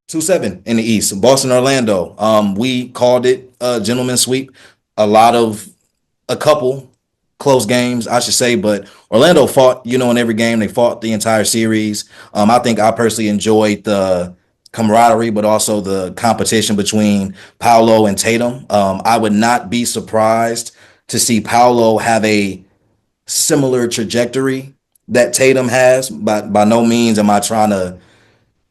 2-7 in the East. Boston, Orlando. We called it a gentleman's sweep. A couple close games, I should say, but Orlando fought, in every game. They fought the entire series. I think I personally enjoyed the camaraderie, but also the competition between Paolo and Tatum. I would not be surprised to see Paolo have a similar trajectory that Tatum has. But by no means am I trying to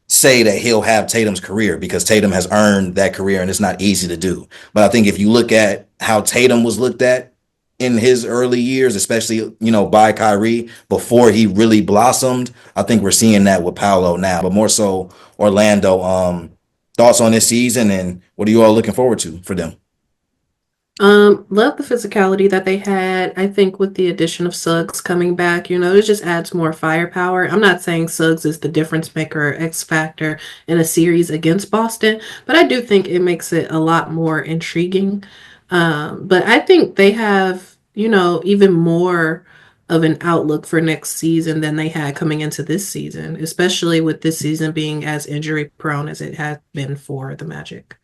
say that he'll have Tatum's career, because Tatum has earned that career and it's not easy to do. But I think if you look at how Tatum was looked at in his early years, especially, by Kyrie before he really blossomed, I think we're seeing that with Paolo now, but more so Orlando. Thoughts on this season, and what are you all looking forward to for them? Love the physicality that they had. I think with the addition of Suggs coming back, it just adds more firepower. I'm not saying Suggs is the difference maker or X factor in a series against Boston, but I do think it makes it a lot more intriguing. But I think they have, even more of an outlook for next season than they had coming into this season, especially with this season being as injury prone as it has been for the Magic.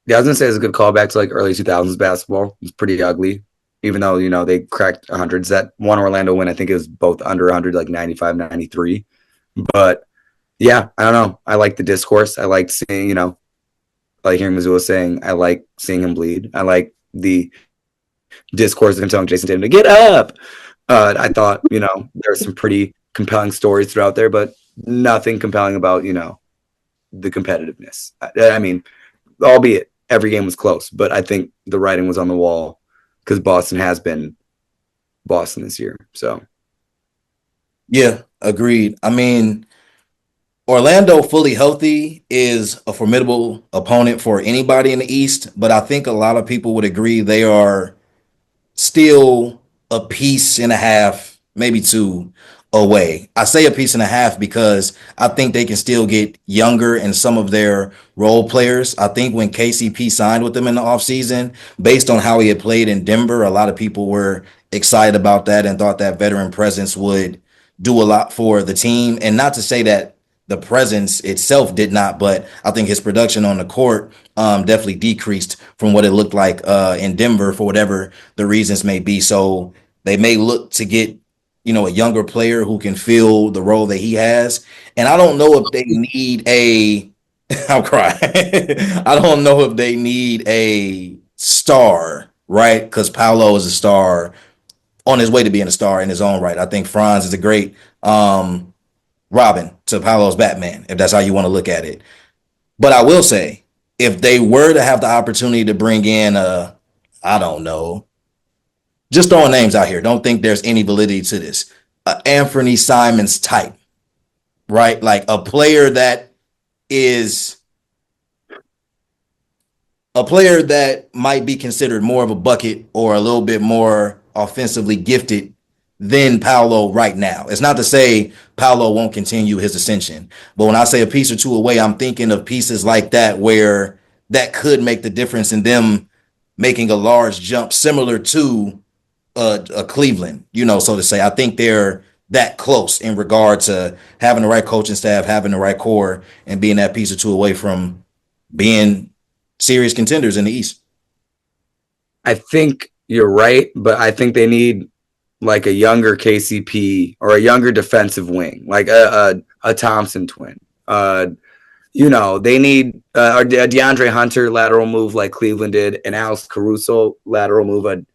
Yeah, I was gonna say it's a good callback to like early 2000s basketball. It's pretty ugly, even though they cracked hundreds. That one Orlando win, I think, is both under 100, like 95, 93. But yeah, I don't know. I like the discourse. I like seeing, like hearing Missoula saying, I like seeing him bleed. I like the discourse of him telling Jason Tatum to get up. I thought, there's some pretty compelling stories throughout there, but nothing compelling about, the competitiveness. I mean, albeit every game was close, but I think the writing was on the wall because Boston has been Boston this year. So, Yeah, agreed. I mean, Orlando fully healthy is a formidable opponent for anybody in the East, but I think a lot of people would agree they are still a piece and a half, maybe two away. I say a piece and a half because I think they can still get younger in some of their role players. I think when KCP signed with them in the offseason, based on how he had played in Denver, a lot of people were excited about that and thought that veteran presence would do a lot for the team. And not to say that the presence itself did not, but I think his production on the court definitely decreased from what it looked like in Denver for whatever the reasons may be. So they may look to get, a younger player who can fill the role that he has. And I don't know if they need I'm crying. I don't know if they need a star, right? Because Paolo is a star on his way to being a star in his own right. I think Franz is a great Robin to Paolo's Batman, if that's how you want to look at it. But I will say, if they were to have the opportunity to bring in I don't know, just throwing names out here, don't think there's any validity to this. Anthony Simons type, right? Like is a player that might be considered more of a bucket or a little bit more offensively gifted than Paolo right now. It's not to say Paolo won't continue his ascension, but when I say a piece or two away, I'm thinking of pieces like that where that could make the difference in them making a large jump, similar to a Cleveland, so to say. I think they're that close in regard to having the right coaching staff, having the right core, and being that piece or two away from being serious contenders in the East. I think you're right, but I think they need like a younger KCP or a younger defensive wing, like a Thompson twin. They need a DeAndre Hunter lateral move like Cleveland did, an Alex Caruso lateral move, a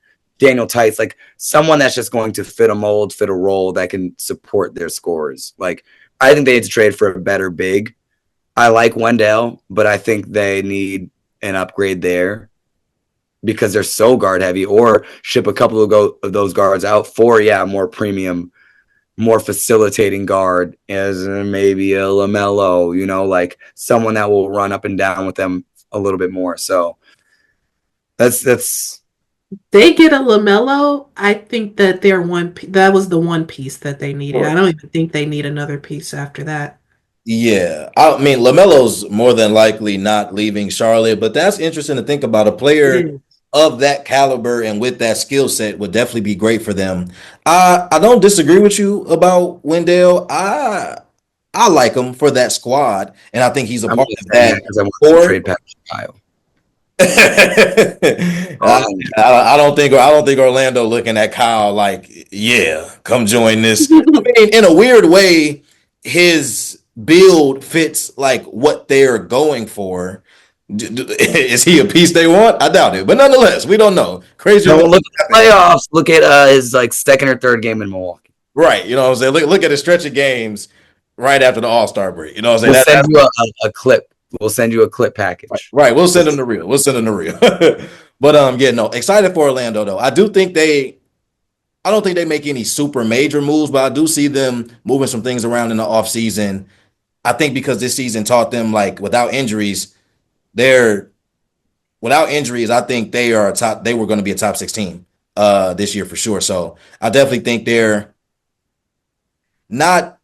Daniel Tice, like someone that's just going to fit a mold, fit a role that can support their scores. Like, I think they need to trade for a better big. I like Wendell, but I think they need an upgrade there because they're so guard heavy, or ship a couple of those guards out for, more premium, more facilitating guard as maybe a LaMelo, like someone that will run up and down with them a little bit more. So that's They get a LaMelo. I think that that was the one piece that they needed. I don't even think they need another piece after that. Yeah, I mean, LaMelo's more than likely not leaving Charlotte, but that's interesting to think about. A player of that caliber and with that skill set would definitely be great for them. I don't disagree with you about Wendell. I like him for that squad, and I think he's a I'm part only of saying that that because I want to core. trade Patrick Kyle. I, I don't think Orlando looking at Kyle like, yeah, come join this. I mean, in a weird way, his build fits like what they're going for. Is he a piece they want? I doubt it, but nonetheless, we don't know. Crazier No, things look at the happen. playoffs. Look at his like second or third game in Milwaukee. Right? You know what I'm saying? Look at the stretch of games right after the All-Star break. You know what I'm saying? We'll send That's you a clip. We'll send you a clip package. right. We'll send them the real. We'll send them the real. But yeah, no, excited for Orlando though. I don't think they make any super major moves, but I do see them moving some things around in the offseason. I think because this season taught them like they're without injuries, I think they were going to be a top 6 team this year for sure. So I definitely think they're not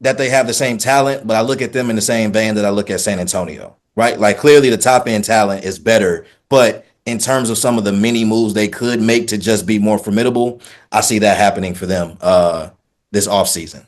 that they have the same talent, but I look at them in the same vein that I look at San Antonio, right? Like clearly the top end talent is better, but in terms of some of the mini moves they could make to just be more formidable, I see that happening for them this offseason.